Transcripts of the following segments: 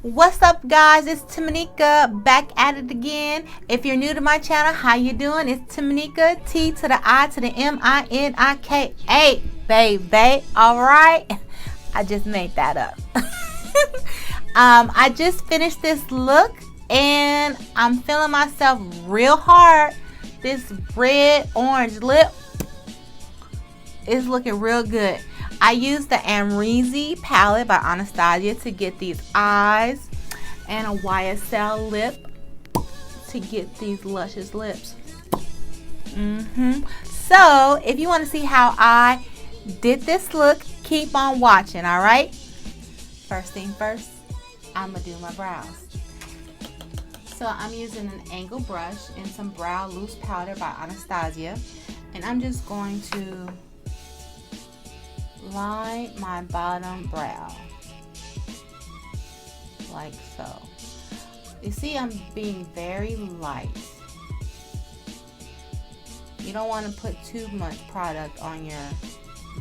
What's up, guys? It's Timonika back at it again. If you're new to my channel, how you doing? It's Timonika, T to the I to the M-I-N-I-K-A, baby. All right, I just made that up. I just finished this look and I'm feeling myself real hard. This red orange lip is looking real good. I used the Amrezy Palette by Anastasia to get these eyes and a YSL lip to get these luscious lips. So if you want to see how I did this look, keep on watching, alright? First thing first, I'm going to do my brows. So I'm using an angle brush and some brow loose powder by Anastasia. And I'm just going to line my bottom brow like so. You see, I'm being very light. You don't want to put too much product on your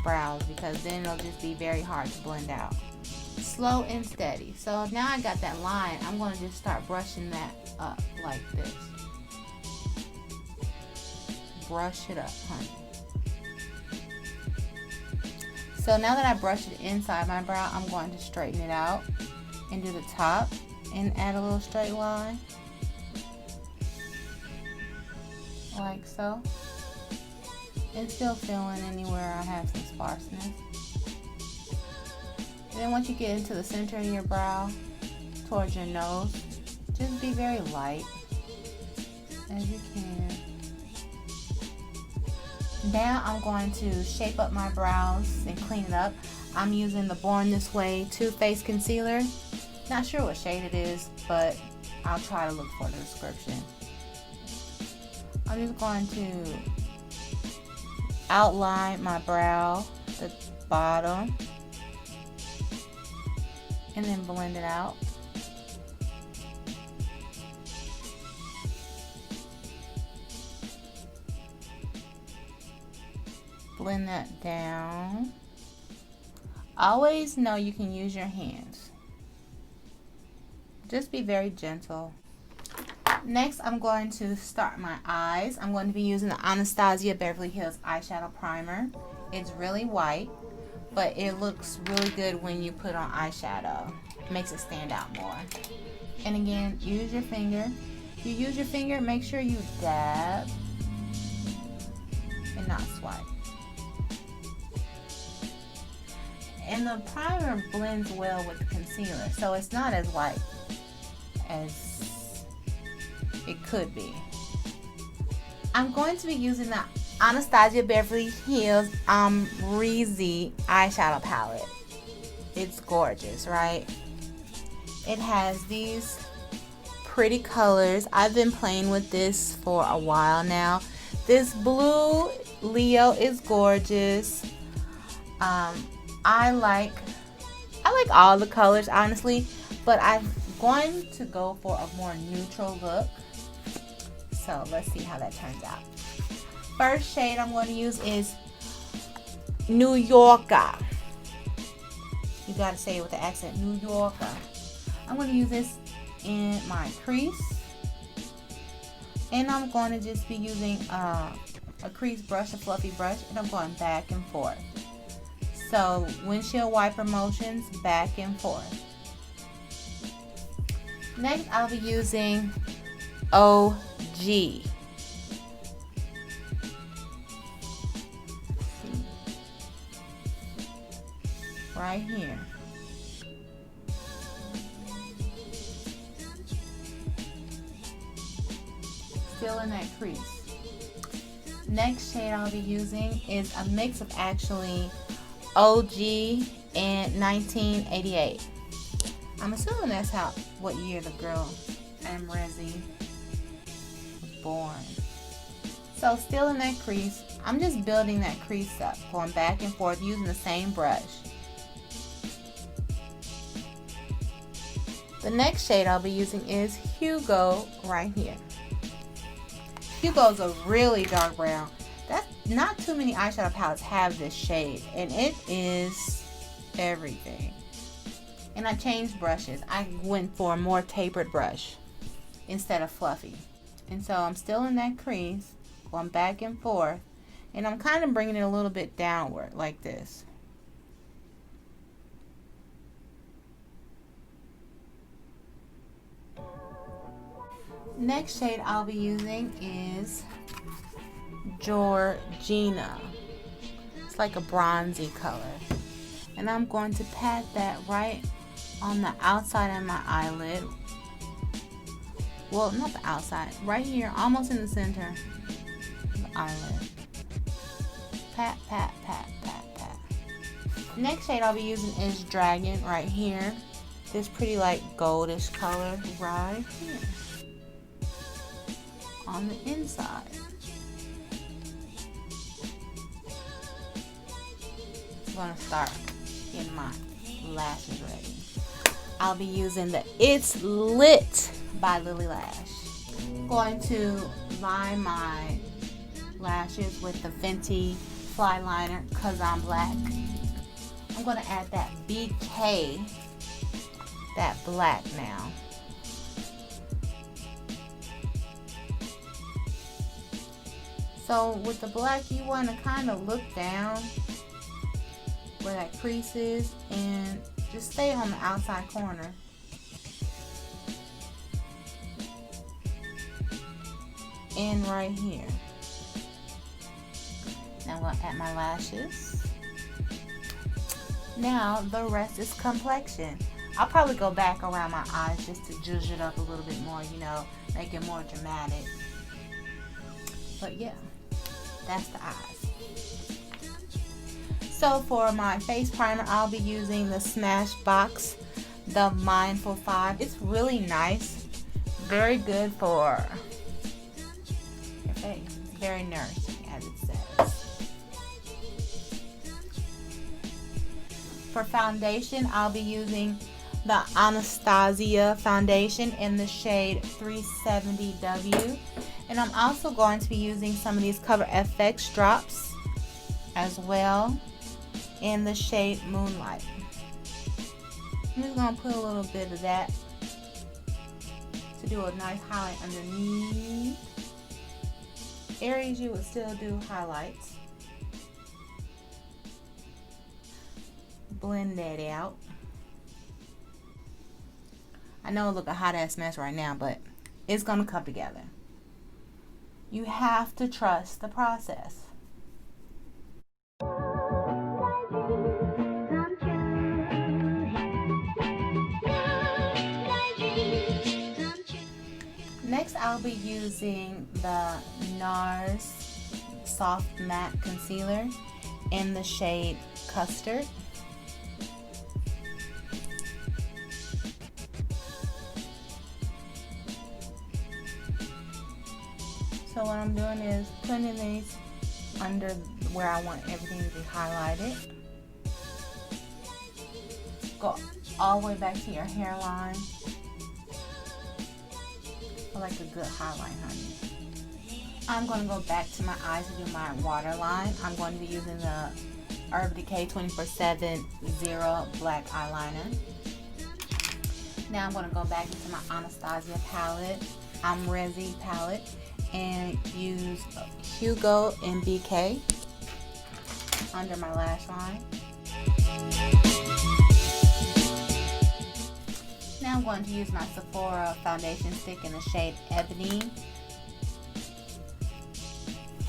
brows because then it'll just be very hard to blend out. Slow and steady. So now I got that line, I'm going to just start brushing that up like this. Brush it up, honey. So now that I brushed it inside my brow, I'm going to straighten it out and do the top and add a little straight line. Like so. And still filling anywhere I have some sparseness. And then once you get into the center of your brow, towards your nose, just be very light as you can. Now I'm going to shape up my brows and clean it up. I'm using the Born This Way Too Faced Concealer. Not sure what shade it is, but I'll try to look for the description. I'm just going to outline my brow, the bottom, and then blend it out. Blend that down. Always know you can use your hands. Just be very gentle. Next, I'm going to start my eyes. I'm going to be using the Anastasia Beverly Hills Eyeshadow Primer. It's really white, but it looks really good when you put on eyeshadow. It makes it stand out more. And again, use your finger. If you use your finger, make sure you dab and not swipe. And the primer blends well with the concealer, so it's not as white as it could be. I'm going to be using the Anastasia Beverly Hills Amrezy Eyeshadow Palette. It's gorgeous, right? It has these pretty colors. I've been playing with this for a while now. This blue Leo is gorgeous. I like all the colors, honestly, but I'm going to go for a more neutral look. So let's see how that turns out. First shade I'm going to use is New Yorker. You gotta say it with the accent, New Yorker. I'm going to use this in my crease, and I'm going to just be using a crease brush, a fluffy brush, and I'm going back and forth. So windshield wiper motions, back and forth. Next, I'll be using OG. Right here. Still in that crease. Next shade I'll be using is a mix of actually OG and 1988. I'm assuming that's what year the girl Amrezy was born. So still in that crease, I'm just building that crease up, going back and forth using the same brush. The next shade I'll be using is Hugo right here. Hugo's a really dark brown. That's not too many eyeshadow palettes have this shade, and it is everything. And I changed brushes. I went for a more tapered brush instead of fluffy. And so I'm still in that crease, going back and forth. And I'm kind of bringing it a little bit downward like this. Next shade I'll be using is Georgina. It's like a bronzy color. And I'm going to pat that right on the outside of my eyelid. Well, not the outside, right here, almost in the center of the eyelid. Pat, pat, pat, pat, pat. Next shade I'll be using is Dragon right here. This pretty like goldish color right here on the inside. I'm gonna start getting my lashes ready. I'll be using the It's Lit by Lily Lash. I'm going to line my lashes with the Fenty Flyliner because I'm black. I'm going to add that BK, that black now. So with the black, you want to kind of look down where that crease is and just stay on the outside corner. And right here. Now I'm going to add my lashes. Now the rest is complexion. I'll probably go back around my eyes just to zhuzh it up a little bit more, you know, make it more dramatic. But yeah, that's the eyes. So for my face primer, I'll be using the Smashbox, the Mindful 5. It's really nice, very good for your face. It's very nourishing, as it says. For foundation, I'll be using the Anastasia foundation in the shade 370W. And I'm also going to be using some of these Cover FX drops as well in the shade Moonlight. I'm just going to put a little bit of that to do a nice highlight underneath. Areas you would still do highlights. Blend that out. I know it looks a hot ass mess right now, but it's going to come together. You have to trust the process. Next, I'll be using the NARS Soft Matte Concealer in the shade Custard. So what I'm doing is putting these under where I want everything to be highlighted. Go all the way back to your hairline. I like a good highlight, honey. I'm going to go back to my eyes to do my waterline. I'm going to be using the Urban Decay 24/7 Zero Black Eyeliner. Now I'm going to go back into my Anastasia palette, Amrezy palette, and use Hugo and BK under my lash line. Now I'm going to use my Sephora foundation stick in the shade Ebony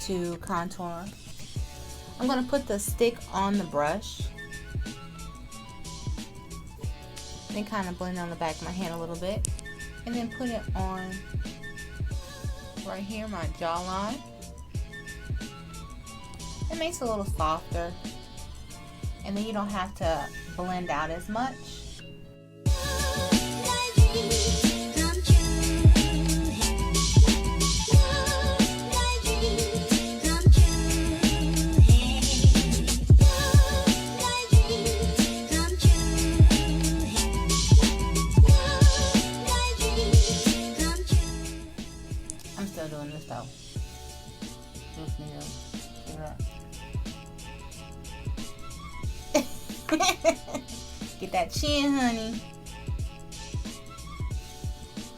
to contour. I'm going to put the stick on the brush, then kind of blend on the back of my hand a little bit, and then put it on right here, my jawline. It makes it a little softer, and then you don't have to blend out as much. I'm still doing this though. Just need to see that. Get that chin, honey.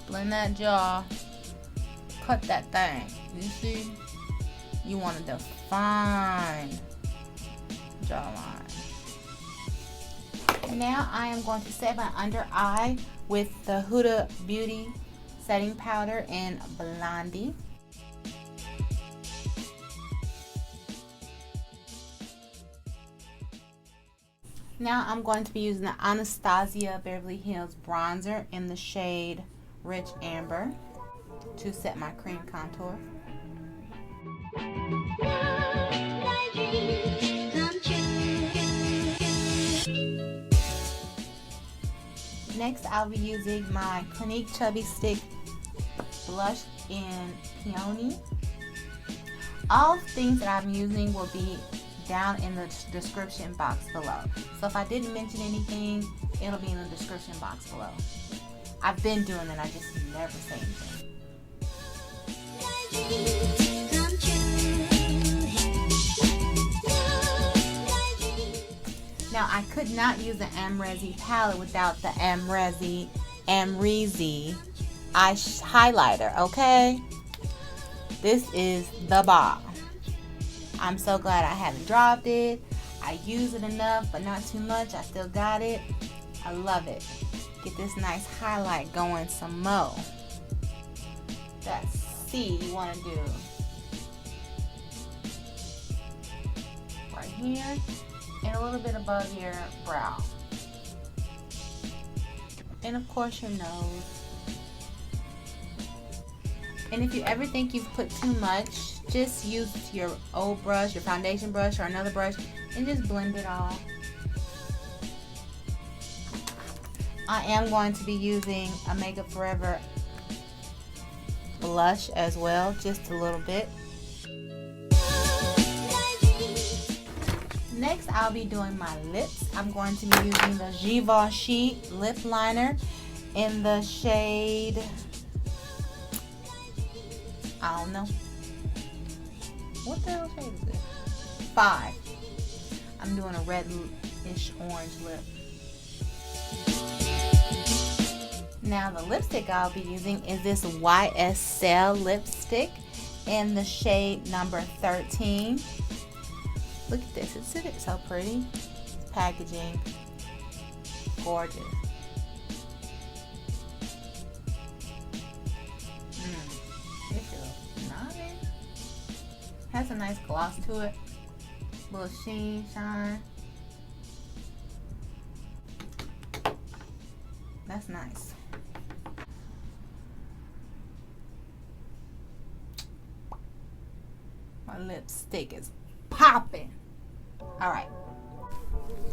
Blend that jaw. Cut that thing. You see? You want to define jawline. Now I am going to set my under eye with the Huda Beauty setting powder in Blondie. Now I'm going to be using the Anastasia Beverly Hills bronzer in the shade Rich Amber to set my cream contour. Next, I'll be using my Clinique Chubby Stick blush in Peony. All things that I'm using will be down in the description box below. So if I didn't mention anything, it'll be in the description box below. I've been doing it, I just never say anything. Now I could not use the Amrezy palette without the Amrezy highlighter, okay? This is the bomb. I'm so glad I haven't dropped it. I use it enough, but not too much. I still got it. I love it. Get this nice highlight going some more. That C you want to do right here and a little bit above your brow. And of course your nose. And if you ever think you've put too much, just use your old brush, your foundation brush, or another brush, and just blend it all. I am going to be using a Makeup Forever blush as well, just a little bit. Next, I'll be doing my lips. I'm going to be using the Givenchy lip liner in the shade, I don't know. What the hell shade is this? 5. I'm doing a reddish orange lip. Now the lipstick I'll be using is this YSL lipstick in the shade number 13. Look at this, isn't it so pretty? It's packaging, gorgeous. It feels nice. Has a nice gloss to it. Little sheen, shine. That's nice. My lipstick is popping. Alright.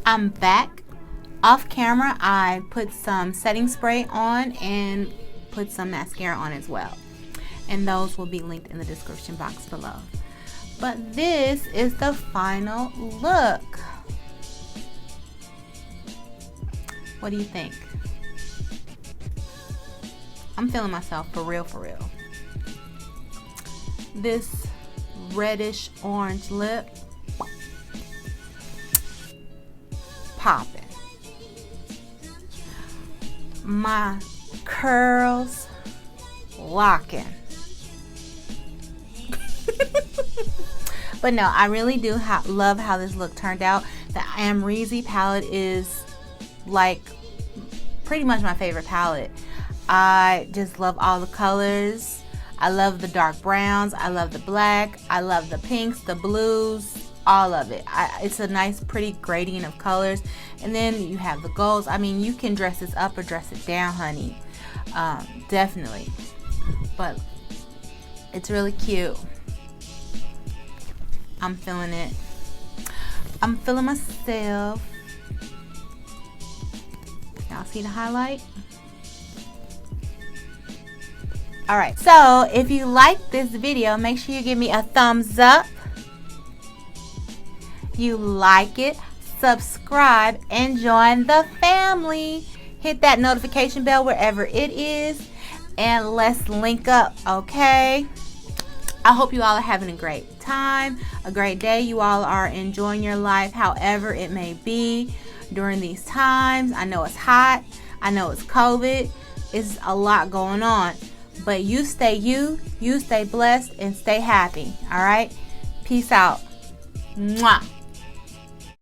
I'm back. Off camera, I put some setting spray on and put some mascara on as well. And those will be linked in the description box below. But this is the final look. What do you think? I'm feeling myself for real, for real. This reddish orange lip, popping. My curls locking. But no, I really do love how this look turned out. The Amrezy palette is like pretty much my favorite palette. I just love all the colors. I love the dark browns. I love the black. I love the pinks, the blues, all of it. It's a nice pretty gradient of colors. And then you have the golds. I mean, you can dress this up or dress it down, honey. Definitely. But it's really cute. I'm feeling it. I'm feeling myself. Y'all see the highlight? Alright, so if you like this video, make sure you give me a thumbs up. You like it, subscribe, and join the family. Hit that notification bell wherever it is, and let's link up, okay? I hope you all are having a great time, a great day. You all are enjoying your life, however it may be. during these times. I know it's hot. I know it's COVID. It's a lot going on. But you stay you stay blessed, and stay happy. All right? Peace out. Mwah.